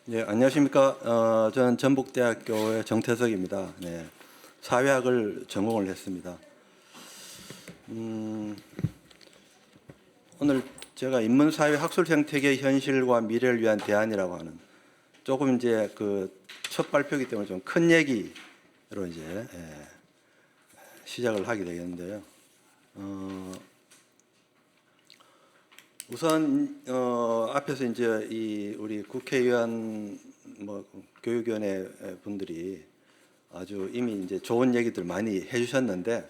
예, 안녕하십니까. 저는 전북대학교의 정태석입니다. 네, 사회학을 전공을 했습니다. 오늘 제가 인문사회 학술 생태계 현실과 미래를 위한 대안이라고 하는 조금 이제 그 첫 발표이기 때문에 좀 큰 얘기로 이제 시작을 하게 되겠는데요. 우선 앞에서 이제 이 우리 국회의원 뭐 교육위원회 분들이 아주 이미 이제 좋은 얘기들 많이 해주셨는데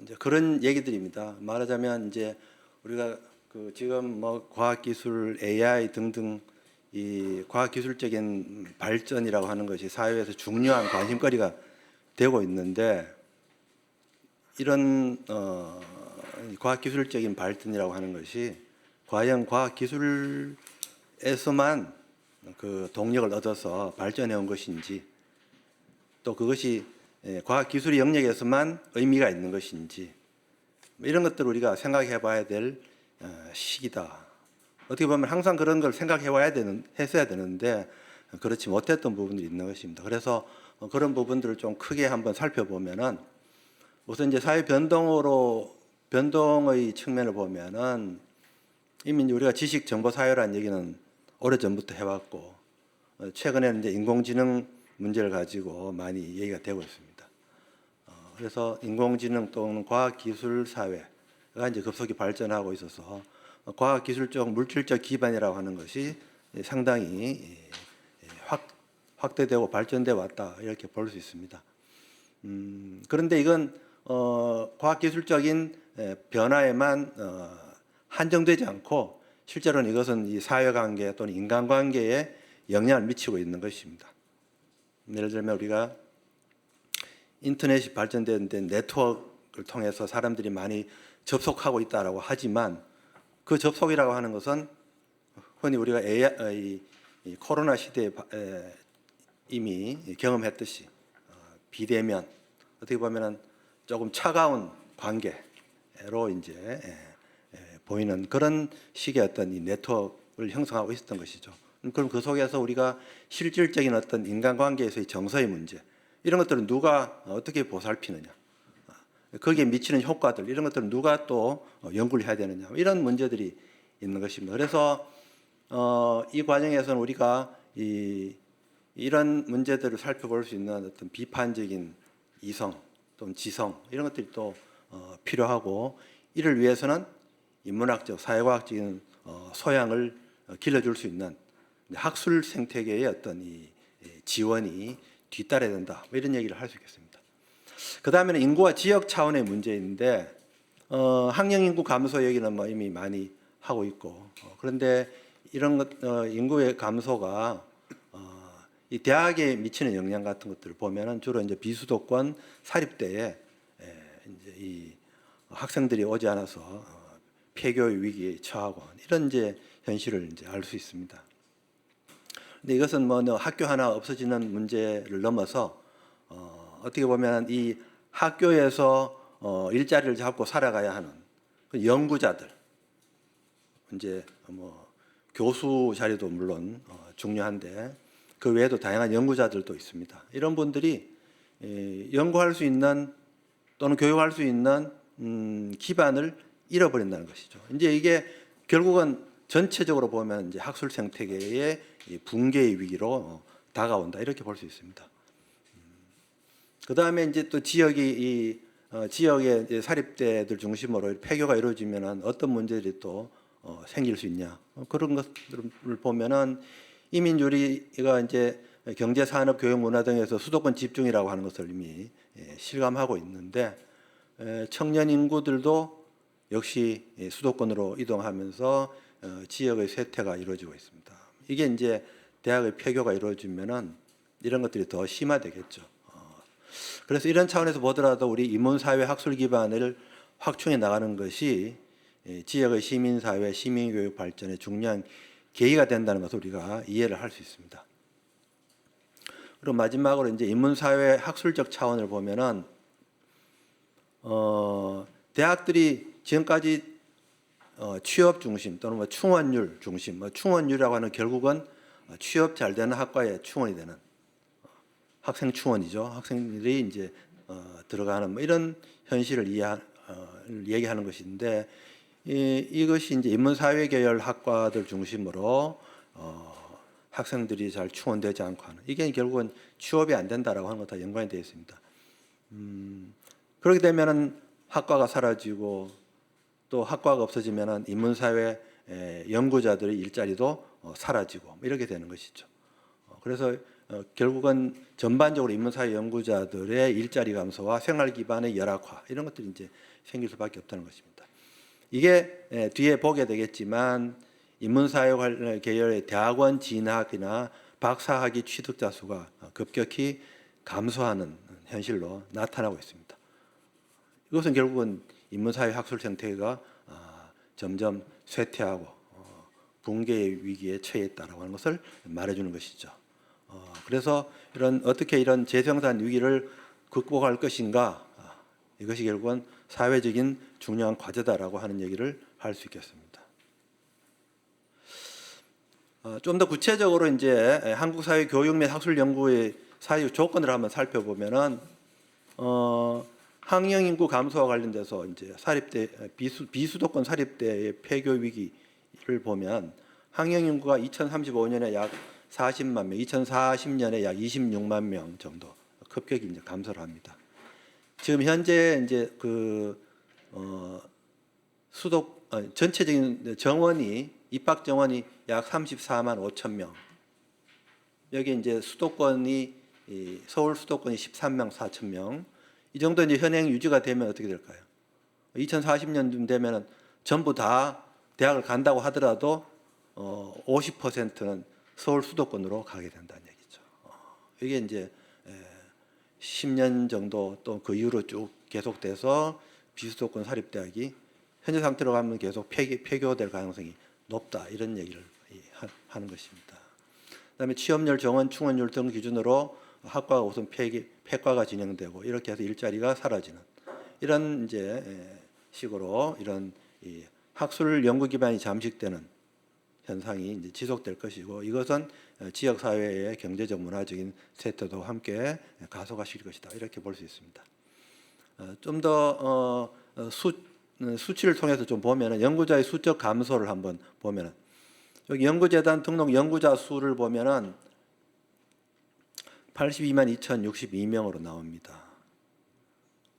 이제 그런 얘기들입니다. 말하자면 이제 우리가 그 지금 뭐 과학기술, AI 등등 이 과학기술적인 발전이라고 하는 것이 사회에서 중요한 관심거리가 되고 있는데 이런 과학기술적인 발전이라고 하는 것이 과연 과학기술에서만 그 동력을 얻어서 발전해 온 것인지 또 그것이 과학기술 영역에서만 의미가 있는 것인지 이런 것들을 우리가 생각해 봐야 될 시기다. 어떻게 보면 항상 그런 걸 생각해 와야 했어야 되는데 그렇지 못했던 부분들이 있는 것입니다. 그래서 그런 부분들을 좀 크게 한번 살펴보면은 우선 이제 사회 변동의 측면을 보면은 이미 우리가 지식 정보 사회라는 얘기는 오래 전부터 해왔고 최근에는 이제 인공지능 문제를 가지고 많이 얘기가 되고 있습니다. 그래서 인공지능 또는 과학기술 사회가 이제 급속히 발전하고 있어서 과학기술적 물질적 기반이라고 하는 것이 상당히 확대되고 발전되어 왔다 이렇게 볼 수 있습니다. 그런데 이건 과학기술적인 변화에만 한정되지 않고 실제로는 이것은 이 사회관계 또는 인간관계에 영향을 미치고 있는 것입니다. 예를 들면 우리가 인터넷이 발전된 네트워크를 통해서 사람들이 많이 접속하고 있다라고 하지만 그 접속이라고 하는 것은 흔히 우리가 AI, 코로나 시대에 이미 경험했듯이 비대면 어떻게 보면은 조금 차가운 관계로 이제 보이는 그런 식의 어떤 이 네트워크를 형성하고 있었던 것이죠. 그럼 그 속에서 우리가 실질적인 어떤 인간관계에서의 정서의 문제 이런 것들은 누가 어떻게 보살피느냐, 거기에 미치는 효과들 이런 것들은 누가 또 연구를 해야 되느냐 이런 문제들이 있는 것입니다. 그래서 이 과정에서는 우리가 이런 문제들을 살펴볼 수 있는 어떤 비판적인 이성 또는 지성 이런 것들이 또 필요하고 이를 위해서는 인문학적, 사회과학적인 소양을 길러줄 수 있는 학술 생태계의 어떤 이 지원이 뒤따라야 된다. 뭐 이런 얘기를 할 수 있겠습니다. 그 다음에는 인구와 지역 차원의 문제인데 학령 인구 감소 얘기는 뭐 이미 많이 하고 있고 그런데 이런 것 인구의 감소가 이 대학에 미치는 영향 같은 것들을 보면은 주로 이제 비수도권 사립대에 이제 이 학생들이 오지 않아서 폐교의 위기에 처하고 이런 이제 현실을 이제 알 수 있습니다. 근데 이것은 뭐 학교 하나 없어지는 문제를 넘어서 어떻게 보면 이 학교에서 일자리를 잡고 살아가야 하는 그 연구자들 이제 뭐 교수 자리도 물론 중요한데 그 외에도 다양한 연구자들도 있습니다. 이런 분들이 연구할 수 있는 또는 교육할 수 있는 기반을 잃어버린다는 것이죠. 이제 이게 결국은 전체적으로 보면 이제 학술 생태계의 붕괴의 위기로 다가온다 이렇게 볼 수 있습니다. 그 다음에 이제 또 지역이 지역의 사립대들 중심으로 폐교가 이루어지면 어떤 문제들이 또 생길 수 있냐 그런 것들을 보면은 이미 우리가 이제 경제, 산업, 교육, 문화 등에서 수도권 집중이라고 하는 것을 이미 실감하고 있는데 청년 인구들도 역시 수도권으로 이동하면서 지역의 쇠퇴가 이루어지고 있습니다. 이게 이제 대학의 폐교가 이루어지면은 이런 것들이 더 심화되겠죠. 그래서 이런 차원에서 보더라도 우리 인문사회 학술 기반을 확충해 나가는 것이 지역의 시민사회, 시민교육 발전에 중요한 계기가 된다는 것을 우리가 이해를 할 수 있습니다. 그리고 마지막으로 이제 인문사회 학술적 차원을 보면은 대학들이 지금까지 취업 중심 또는 뭐 충원율 중심, 충원율이라고 하는 결국은 취업 잘 되는 학과에 충원이 되는 학생 충원이죠. 학생들이 이제 들어가는 뭐 이런 현실을 얘기하는 것인데 이것이 이제 인문사회 계열 학과들 중심으로 학생들이 잘 충원되지 않고 하는 이게 결국은 취업이 안 된다라고 하는 것과 연관이 되어 있습니다. 그렇게 되면은 학과가 사라지고 또 학과가 없어지면은 인문사회 연구자들의 일자리도 사라지고 뭐 이렇게 되는 것이죠. 그래서 결국은 전반적으로 인문사회 연구자들의 일자리 감소와 생활 기반의 열악화 이런 것들이 이제 생길 수밖에 없다는 것입니다. 이게 뒤에 보게 되겠지만 인문사회 계열의 대학원 진학이나 박사학위 취득자 수가 급격히 감소하는 현실로 나타나고 있습니다. 이것은 결국은 인문사회 학술 생태계가 점점 쇠퇴하고 붕괴의 위기에 처해 있다라고 하는 것을 말해주는 것이죠. 그래서 어떻게 이런 재생산 위기를 극복할 것인가 이것이 결국은 사회적인 중요한 과제다라고 하는 얘기를 할 수 있겠습니다. 좀 더 구체적으로 이제 한국 사회 교육 및 학술 연구의 사회 조건을 한번 살펴보면은 학령 인구 감소와 관련돼서 이제 사립대 비수도권 사립대의 폐교 위기를 보면 학령 인구가 2035년에 약 40만 명, 2040년에 약 26만 명 정도 급격히 이제 감소를 합니다. 지금 현재 이제 전체적인 정원이 입학 정원이 약 34만 5천 명. 여기 이제 수도권이 서울 수도권이 13만 4천 명. 이 정도 이제 현행 유지가 되면 어떻게 될까요? 2040년쯤 되면은 전부 다 대학을 간다고 하더라도 50%는 서울 수도권으로 가게 된다는 얘기죠. 이게 이제 10년 정도 또 그 이후로 쭉 계속돼서 비수도권 사립대학이 현재 상태로 가면 계속 폐교될 가능성이 높다 이런 얘기를 하는 것입니다. 그다음에 취업률, 정원, 충원율 등 기준으로 학과가 우선 폐과가 진행되고 이렇게 해서 일자리가 사라지는 이런 이제 식으로 이런 학술 연구 기반이 잠식되는 현상이 이제 지속될 것이고 이것은 지역 사회의 경제적 문화적인 쇠퇴도 함께 가속화시킬 것이다 이렇게 볼 수 있습니다. 좀 더 수치를 통해서 좀 보면은 연구자의 수적 감소를 한번 보면은 여기 연구재단 등록 연구자 수를 보면은 82만 2,062명으로 나옵니다.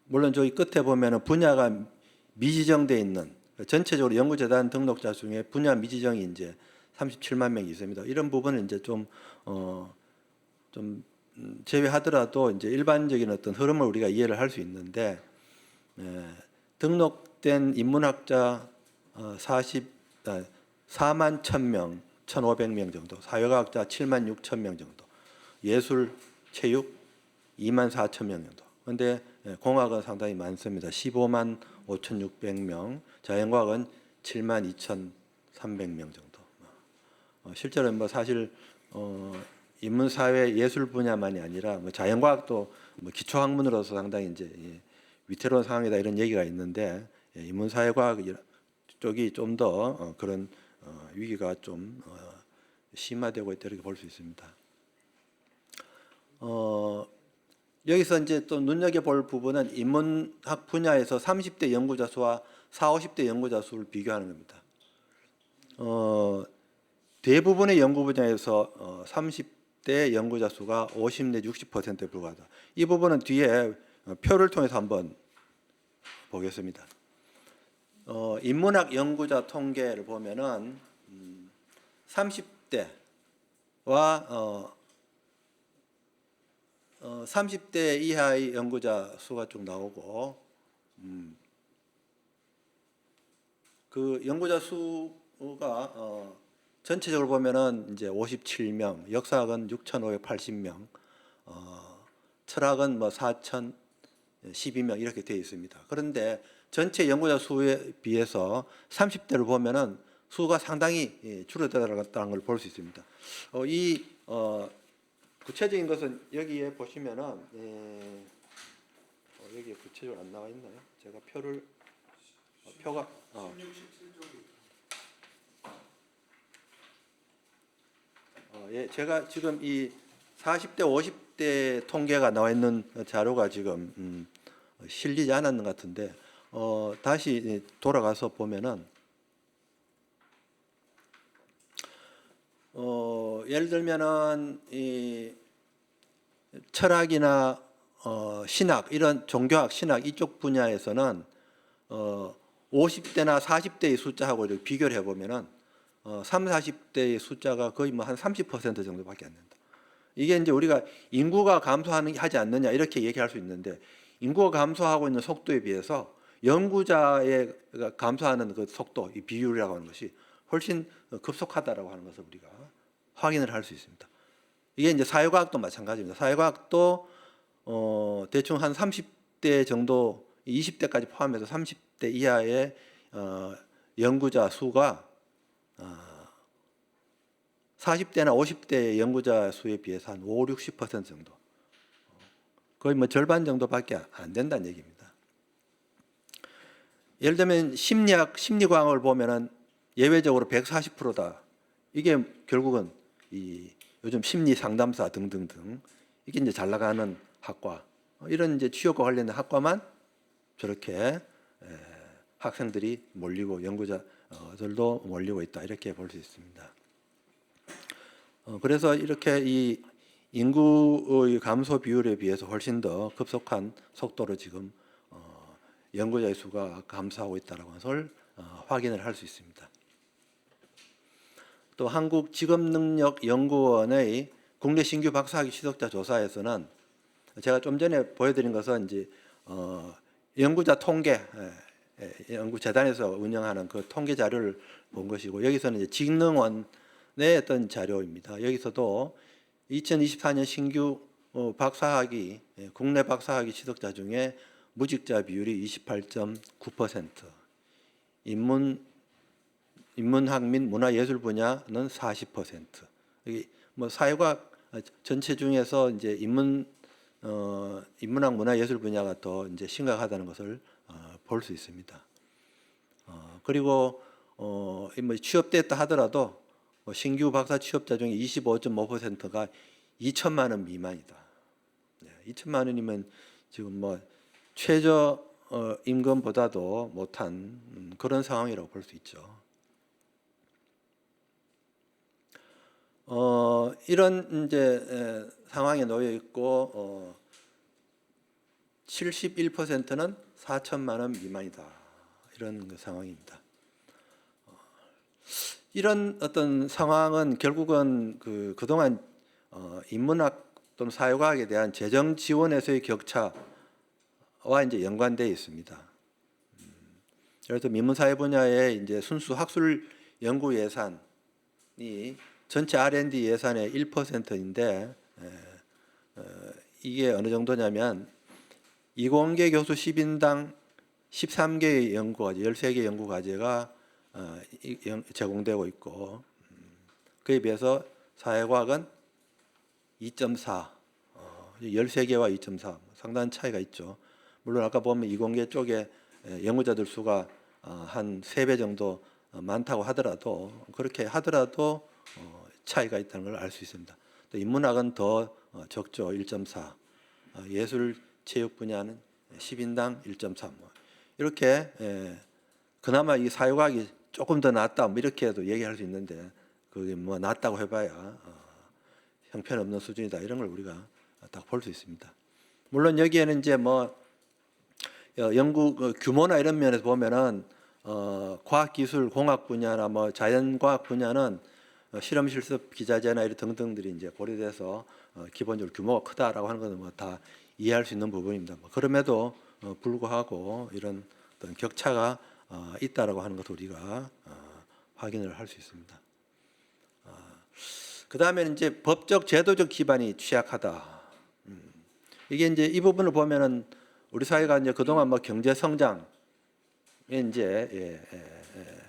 물론 저기 끝에 보면은 분야가 미지정돼 있는 전체적으로 연구재단 등록자 중에 분야 미지정이 이제 37만 명이 있습니다. 이런 부분을 이제 좀 제외하더라도 이제 일반적인 어떤 흐름을 우리가 이해를 할 수 있는데 등록된 인문학자 4만 1,000명, 1,500명 정도, 사회과학자 7만 6천 명 정도, 예술, 체육 2만 4천 명 정도. 그런데 공학은 상당히 많습니다. 15만 5,600명, 자연과학은 7만 2,300명 정도. 실제로 뭐 사실 인문사회 예술 분야만이 아니라 뭐 자연과학도 뭐 기초학문으로서 상당히 이제 위태로운 상황이다 이런 얘기가 있는데 인문사회과학 쪽이 좀 더 그런 위기가 좀 심화되고 있다 이렇게 볼 수 있습니다. 여기서 이제 또 눈여겨볼 부분은 인문학 분야에서 30대 연구자 수와 40, 50대 연구자 수를 비교하는 겁니다. 대부분의 연구 분야에서 30대 연구자 수가 50 내지 60%에 불과하다. 이 부분은 뒤에 표를 통해서 한번 보겠습니다. 인문학 연구자 통계를 보면은 30대와 30대 이하의 연구자 수가 쭉 나오고 그 연구자 수가 전체적으로 보면은 이제 57명, 역사학은 6,580명, 철학은 뭐 4,012명 이렇게 되어 있습니다. 그런데 전체 연구자 수에 비해서 30대를 보면은 수가 상당히 줄어들었다는 걸 볼 수 있습니다. 구체적인 것은 여기에 보시면은 여기에 구체적으로 안 나와 있나요? 제가 표가 예, 제가 지금 이 40대, 50대 통계가 나와 있는 자료가 지금 실리지 않았는 것 같은데 다시 돌아가서 보면은 예를 들면은 이 철학이나 신학 이런 종교학, 신학 이쪽 분야에서는 50대나 40대의 숫자하고 이렇게 비교를 해보면은 3, 40대의 숫자가 거의 뭐 한 30% 정도밖에 안 된다. 이게 이제 우리가 인구가 감소하지 않느냐 이렇게 얘기할 수 있는데 인구가 감소하고 있는 속도에 비해서 연구자의 감소하는 그 속도, 이 비율이라고 하는 것이 훨씬 급속하다라고 하는 것을 우리가 확인을 할 수 있습니다. 이게 이제 사회과학도 마찬가지입니다. 사회과학도 대충 한 30대 정도, 20대까지 포함해서 30대 이하의 연구자 수가 40대나 50대 연구자 수에 비해서 한 5, 60% 정도, 거의 뭐 절반 정도밖에 안 된다는 얘기입니다. 예를 들면 심리학, 심리과학을 보면은 예외적으로 140%다. 이게 결국은 이 요즘 심리 상담사 등등등 이게 이제 잘 나가는 학과, 이런 이제 취업과 관련된 학과만 저렇게 학생들이 몰리고 연구자들도 몰리고 있다, 이렇게 볼 수 있습니다. 그래서 이렇게 이 인구의 감소 비율에 비해서 훨씬 더 급속한 속도로 지금 연구자의 수가 감소하고 있다는 것을 확인을 할 수 있습니다. 또 한국직업능력연구원의 국내 신규 박사학위 취득자 조사에서는 제가 좀 전에 보여드린 것은 이제 연구자 통계, 연구재단에서 운영하는 그 통계 자료를 본 것이고, 여기서는 이제 직능원의 어떤 자료입니다. 여기서도 2024년 신규 박사학위, 국내 박사학위 취득자 중에 무직자 비율이 28.9%, 인문학 및 문화예술 분야는 40%. 여기 뭐 사회과학 전체 중에서 이제 인문학 문화예술 분야가 더 이제 심각하다는 것을 볼 수 있습니다. 그리고 뭐 취업됐다 하더라도 신규 박사 취업자 중에 25.5%가 2천만 원 미만이다. 2천만 원이면 지금 뭐 최저 임금보다도 못한 그런 상황이라고 볼 수 있죠. 이런 이제 상황에 놓여 있고 71%는 4천만 원 미만이다, 이런 그 상황입니다. 이런 어떤 상황은 결국은 그동안 인문학 또는 사회과학에 대한 재정 지원에서의 격차와 이제 연관되어 있습니다. 그래서 민문사회 분야의 이제 순수 학술 연구 예산이 전체 R&D 예산의 1%인데 이게 어느 정도냐면 이공계 교수 10인당 13개의 연구과제, 13개 연구과제가 제공되고 있고, 그에 비해서 사회과학은 2.4, 13개와 2.4 상당한 차이가 있죠. 물론 아까 보면 이공계 쪽에 연구자들 수가 한 3배 정도 많다고 하더라도, 그렇게 하더라도 차이가 있다는 걸 알 수 있습니다. 또 인문학은 더 적죠. 1.4. 예술 체육 분야는 10인당 1.3. 이렇게 그나마 이 사회과학이 조금 더 낫다, 뭐 이렇게도 얘기할 수 있는데, 그게 뭐 낫다고 해봐야 형편없는 수준이다, 이런 걸 우리가 딱 볼 수 있습니다. 물론 여기에는 이제 뭐 연구 규모나 이런 면에서 보면은 과학기술, 공학 분야나 뭐 자연과학 분야는 실험 실습 기자재나 이런 등등들이 이제 고려돼서 기본적으로 규모가 크다라고 하는 것은 뭐 다 이해할 수 있는 부분입니다. 뭐 그럼에도 불구하고 이런 어떤 격차가 있다라고 하는 것을 우리가 확인을 할 수 있습니다. 그 다음에 이제 법적 제도적 기반이 취약하다. 이게 이제 이 부분을 보면은 우리 사회가 이제 그동안 뭐 경제 성장에 이제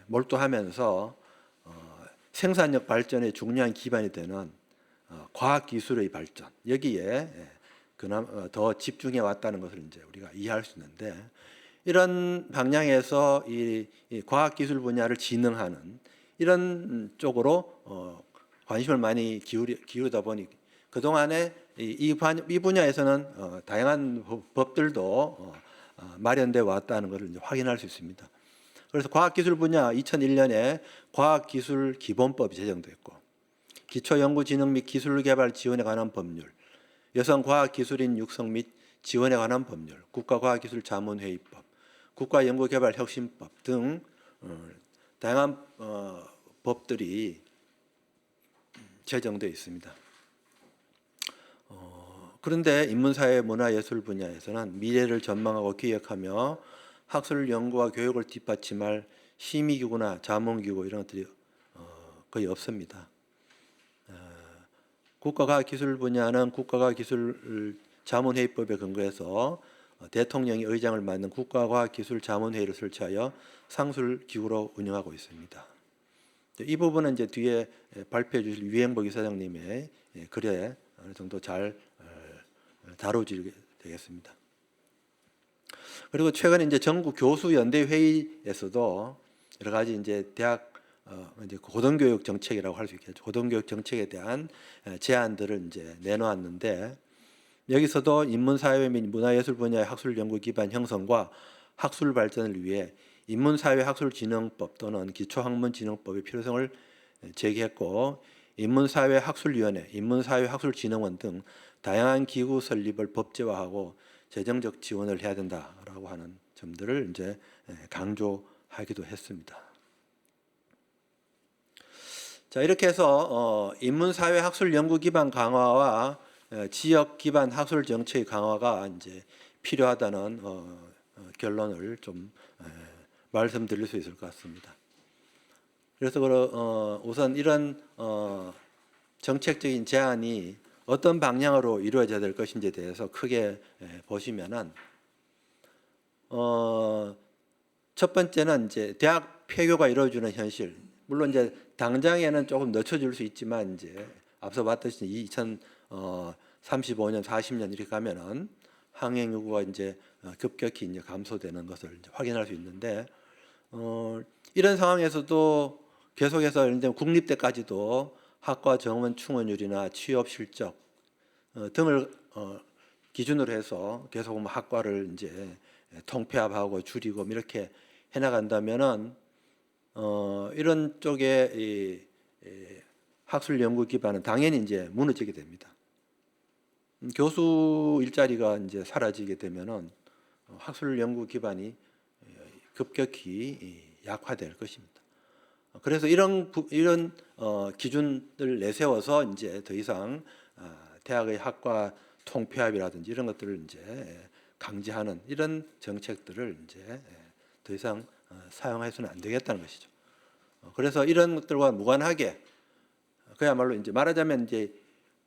몰두하면서 생산력 발전의 중요한 기반이 되는 과학 기술의 발전, 여기에 그나마 더 집중해 왔다는 것을 이제 우리가 이해할 수 있는데, 이런 방향에서 이 과학 기술 분야를 진흥하는 이런 쪽으로 관심을 많이 기울이다 보니 그동안에 이 분야에서는 다양한 법들도 마련돼 왔다는 것을 이제 확인할 수 있습니다. 그래서 과학기술 분야 2001년에 과학기술기본법이 제정됐고, 기초연구진흥 및 기술개발 지원에 관한 법률, 여성과학기술인 육성 및 지원에 관한 법률, 국가과학기술자문회의법, 국가연구개발혁신법 등 다양한 법들이 제정되어 있습니다. 그런데 인문사회 문화예술 분야에서는 미래를 전망하고 기획하며 학술 연구와 교육을 뒷받침할 심의기구나 자문기구 이런 것들이 거의 없습니다. 국가과학기술 분야는 국가과학기술자문회의법에 근거해서 대통령이 의장을 맡는 국가과학기술자문회의를 설치하여 상술기구로 운영하고 있습니다. 이 부분은 이제 뒤에 발표해 주실 유행복 이사장님의 글에 어느 정도 잘 다뤄지게 되겠습니다. 그리고 최근에 이제 전국 교수 연대 회의에서도 여러 가지 이제 대학 이제 고등교육 정책이라고 할 수 있겠죠. 고등교육 정책에 대한 제안들을 이제 내놓았는데, 여기서도 인문사회 및 문화예술 분야의 학술 연구 기반 형성과 학술 발전을 위해 인문사회학술진흥법 또는 기초학문진흥법의 필요성을 제기했고, 인문사회학술위원회, 인문사회학술진흥원 등 다양한 기구 설립을 법제화하고 재정적 지원을 해야 된다라고 하는 점들을 이제 강조하기도 했습니다. 자, 이렇게 해서 인문사회 학술 연구 기반 강화와 지역 기반 학술 정책의 강화가 이제 필요하다는 결론을 좀 말씀드릴 수 있을 것 같습니다. 그래서 우선 이런 정책적인 제안이 어떤 방향으로 이루어져야 될 것인지에 대해서 크게 보시면은 첫 번째는 이제 대학 폐교가 이루어지는 현실. 물론 이제 당장에는 조금 늦춰질 수 있지만 이제 앞서 봤듯이 2035년, 40년 이렇게 가면은 항행 요구가 이제 급격히 이제 감소되는 것을 이제 확인할 수 있는데, 이런 상황에서도 계속해서 이제 국립대까지도 학과 정원 충원율이나 취업 실적 등을 기준으로 해서 계속 학과를 이제 통폐합하고 줄이고 이렇게 해나간다면은 이런 쪽에 이 학술 연구 기반은 당연히 이제 무너지게 됩니다. 교수 일자리가 이제 사라지게 되면은 학술 연구 기반이 급격히 약화될 것입니다. 그래서 이런 기준을 내세워서 이제 더 이상 대학의 학과 통폐합이라든지 이런 것들을 이제 강제하는 이런 정책들을 이제 더 이상 사용해서는 안 되겠다는 것이죠. 그래서 이런 것들과 무관하게 그야말로 이제 말하자면 이제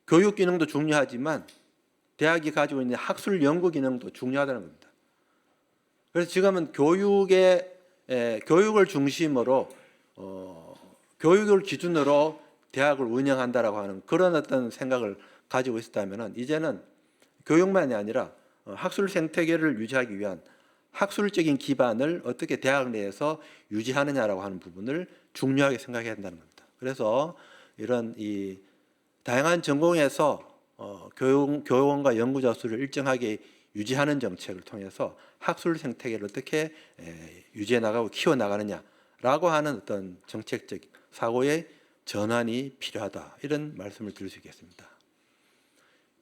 교육 기능도 중요하지만 대학이 가지고 있는 학술 연구 기능도 중요하다는 겁니다. 그래서 지금은 교육을 중심으로 교육을 기준으로 대학을 운영한다라고 하는 그런 어떤 생각을 가지고 있었다면은 이제는 교육만이 아니라 학술 생태계를 유지하기 위한 학술적인 기반을 어떻게 대학 내에서 유지하느냐라고 하는 부분을 중요하게 생각해야 한다는 겁니다. 그래서 이런 이 다양한 전공에서 교원과 연구자 수를 일정하게 유지하는 정책을 통해서 학술 생태계를 어떻게 유지해 나가고 키워 나가느냐라고 하는 어떤 정책적 사고의 전환이 필요하다, 이런 말씀을 드릴 수 있겠습니다.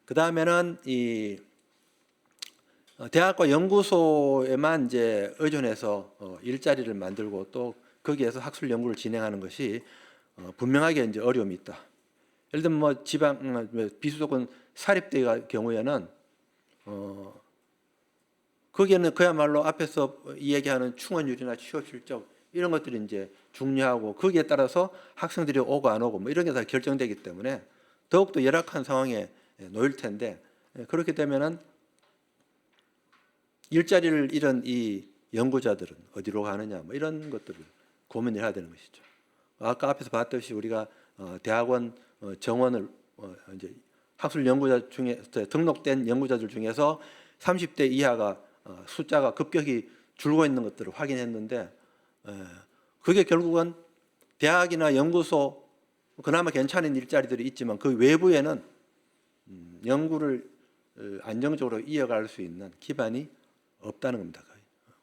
그 다음에는 이 대학과 연구소에만 이제 의존해서 일자리를 만들고 또 거기에서 학술 연구를 진행하는 것이 분명하게 이제 어려움이 있다. 예를 들면 뭐 지방 비수도권 사립대 경우에는 거기에는 그야말로 앞에서 이야기하는 충원율이나 취업 실적 이런 것들이 이제 중요하고 거기에 따라서 학생들이 오고 안 오고 뭐 이런 게 다 결정되기 때문에 더욱더 열악한 상황에 놓일 텐데, 그렇게 되면은 일자리를 잃은 이 연구자들은 어디로 가느냐 뭐 이런 것들을 고민을 해야 되는 것이죠. 아까 앞에서 봤듯이 우리가 대학원 정원을 이제 학술 연구자 중에 등록된 연구자들 중에서 30대 이하가 숫자가 급격히 줄고 있는 것들을 확인했는데, 그게 결국은 대학이나 연구소 그나마 괜찮은 일자리들이 있지만 그 외부에는 연구를 안정적으로 이어갈 수 있는 기반이 없다는 겁니다.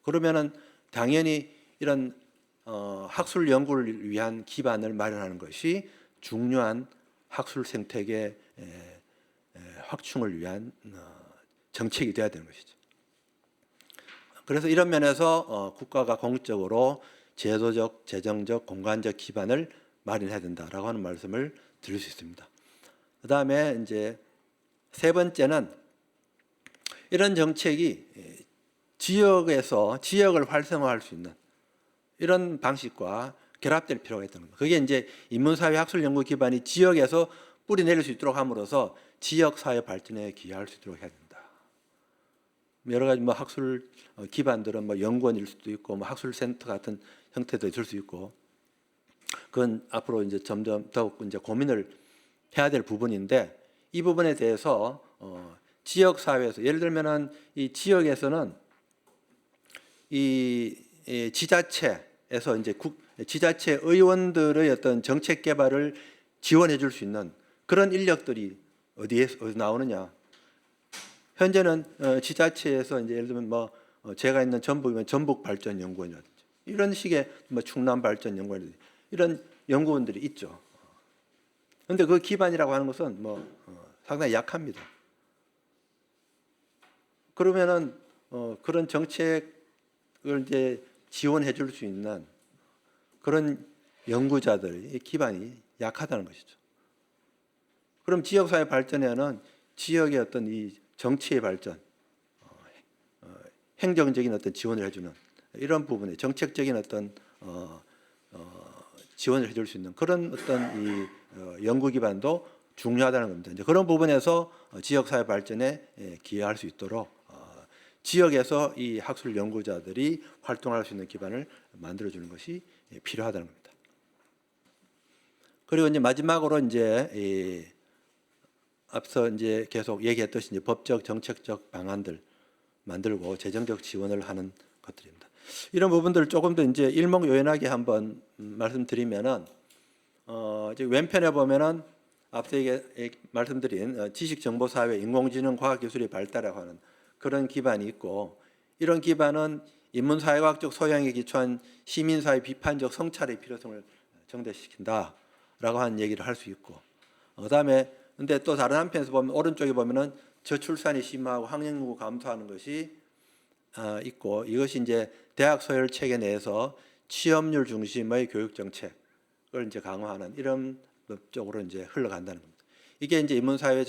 그러면은 당연히 이런 학술 연구를 위한 기반을 마련하는 것이 중요한 학술 생태계 확충을 위한 정책이 돼야 되는 것이죠. 그래서 이런 면에서 국가가 공적으로 제도적, 재정적, 공간적 기반을 마련해야 된다라고 하는 말씀을 드릴 수 있습니다. 그 다음에 이제 세 번째는 이런 정책이 지역에서 지역을 활성화할 수 있는 이런 방식과 결합될 필요가 있다는 겁니다. 그게 이제 인문사회 학술 연구 기반이 지역에서 뿌리 내릴 수 있도록 함으로써 지역 사회 발전에 기여할 수 있도록 해야 된다. 여러 가지 뭐 학술 기반들은 뭐 연구원일 수도 있고 뭐 학술센터 같은 형태도 있을 수 있고 그건 앞으로 이제 점점 더욱 이제 고민을 해야 될 부분인데 이 부분에 대해서 지역 사회에서 예를 들면은 이 지역에서는 이 지자체에서 이제 지자체 의원들의 어떤 정책 개발을 지원해 줄 수 있는 그런 인력들이 어디서 나오느냐? 현재는 지자체에서 이제 예를 들면 뭐 제가 있는 전북이면 전북 발전 연구원이라든지 이런 식의 뭐 충남 발전 연구원이라든지 이런 연구원들이 있죠. 그런데 그 기반이라고 하는 것은 뭐 상당히 약합니다. 그러면은 그런 정책을 이제 지원해 줄 수 있는 그런 연구자들의 기반이 약하다는 것이죠. 그럼 지역사회 발전에는 지역의 어떤 이 정치의 발전, 행정적인 어떤 지원을 해주는 이런 부분에 정책적인 어떤 지원을 해줄 수 있는 그런 어떤 이 연구 기반도 중요하다는 겁니다. 이제 그런 부분에서 지역사회 발전에 기여할 수 있도록 지역에서 이 학술 연구자들이 활동할 수 있는 기반을 만들어주는 것이 필요하다는 겁니다. 그리고 이제 마지막으로 이제 앞서 이제 계속 얘기했듯이 이제 법적 정책적 방안들 만들고 재정적 지원을 하는 것들입니다. 이런 부분들을 조금 더 이제 일목요연하게 한번 말씀드리면은 이제 왼편에 보면은 앞서 말씀드린 지식정보사회, 인공지능, 과학기술의 발달이라고 하는 그런 기반이 있고 이런 기반은 인문사회과학적 소양에 기초한 시민사회 비판적 성찰의 필요성을 정대시킨다라고 하는 얘기를 할 수 있고 그다음에 근데 또 다른 한편에서 보면 오른쪽에 보면은 저출산이 심하고 학령연구 감소하는 것이 있고 이것이 이제 대학 서열 체계 내에서 취업률 중심의 교육 정책을 이제 강화하는 이런 쪽으로 이제 흘러간다는 겁니다. 이게 이제 인문사회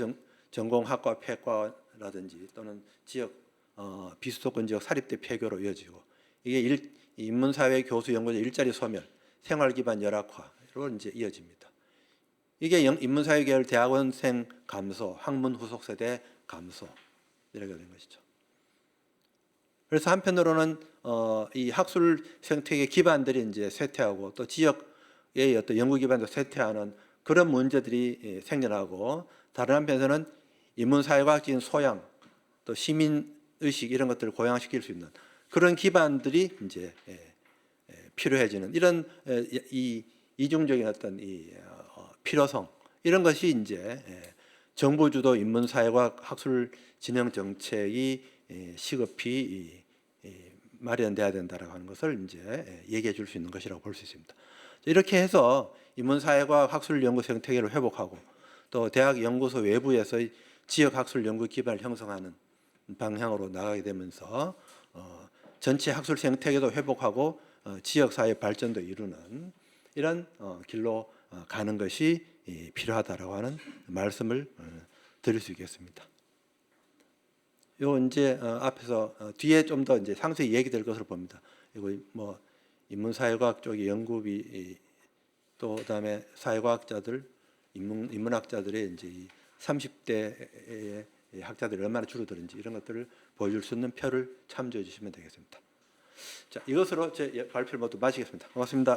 전공학과 폐과라든지 또는 지역 비수도권 지역 사립대 폐교로 이어지고 이게 인문사회 교수 연구자 일자리 소멸, 생활 기반 열악화로 이제 이어집니다. 이게 인문사회 계열 대학원생 감소, 학문 후속 세대 감소 이렇게 된 것이죠. 그래서 한편으로는 이 학술 생태계 기반들이 이제 쇠퇴하고 또 지역의 어떤 연구 기반도 쇠퇴하는 그런 문제들이 생겨나고 다른 한편에서는 인문사회과학적인 소양 또 시민 의식 이런 것들을 고양시킬 수 있는 그런 기반들이 이제 필요해지는 이런 이중적인 어떤 이 필요성 이런 것이 이제 정부 주도 인문사회과학 학술 진흥 정책이 시급히 마련돼야 된다라고 하는 것을 이제 얘기해 줄 수 있는 것이라고 볼 수 있습니다. 이렇게 해서 인문사회과학 학술 연구 생태계를 회복하고 또 대학 연구소 외부에서의 지역 학술 연구 기반을 형성하는 방향으로 나가게 되면서 전체 학술 생태계도 회복하고 지역 사회 발전도 이루는 이런 길로 가는 것이 필요하다라고 하는 말씀을 드릴 수 있겠습니다. 요 이제 앞에서 뒤에 좀 더 이제 상세히 얘기될 것으로 봅니다. 이거 뭐 인문사회과학 쪽의 연구비 또 그다음에 사회과학자들, 인문학자들의 이제 이 30대의 학자들이 얼마나 줄어드는지 이런 것들을 보여줄 수 있는 표를 참조해 주시면 되겠습니다. 자, 이것으로 제 발표를 모두 마치겠습니다. 고맙습니다.